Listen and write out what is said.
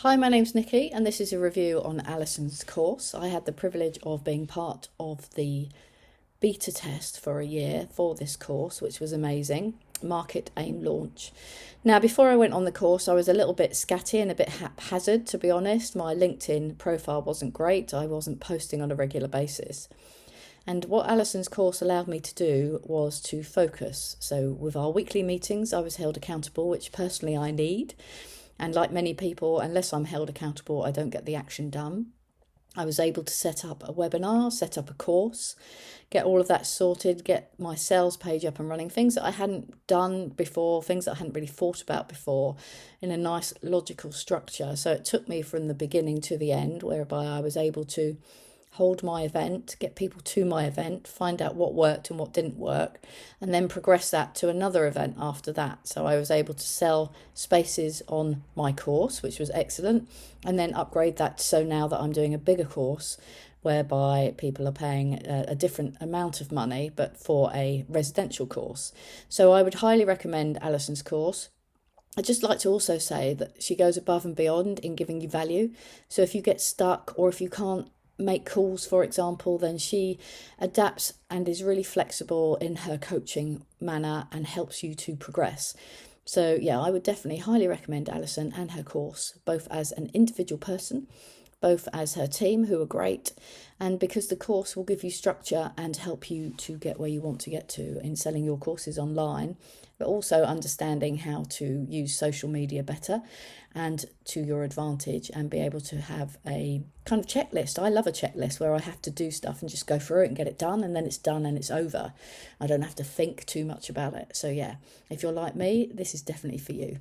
Hi, my name's Nicky, and this is a review on Alison's course. I had the privilege of being part of the beta test for a year for this course, which was amazing. Market aim launch. Now, before I went on the course, I was a little bit scatty and a bit haphazard, to be honest. My LinkedIn profile wasn't great. I wasn't posting on a regular basis. And what Alison's course allowed me to do was to focus. So with our weekly meetings, I was held accountable, which personally I need. And like many people, unless I'm held accountable, I don't get the action done. I was able to set up a webinar, set up a course, get all of that sorted, get my sales page up and running, things that I hadn't done before, things that I hadn't really thought about before in a nice logical structure. So it took me from the beginning to the end, whereby I was able to hold my event, get people to my event, find out what worked and what didn't work, and then progress that to another event after that. So I was able to sell spaces on my course, which was excellent, and then upgrade that so now that I'm doing a bigger course whereby people are paying a different amount of money, but for a residential course. So I would highly recommend Alison's course. I'd just like to also say that she goes above and beyond in giving you value. So if you get stuck or if you can't make calls, for example, then she adapts and is really flexible in her coaching manner and helps you to progress. So yeah, I would definitely highly recommend Alison and her course, both as an individual person, both as her team, who are great, and because the course will give you structure and help you to get where you want to get to in selling your courses online, but also understanding how to use social media better and to your advantage and be able to have a kind of checklist. I love a checklist where I have to do stuff and just go through it and get it done, and then it's done and it's over. I don't have to think too much about it. So yeah, if you're like me, this is definitely for you.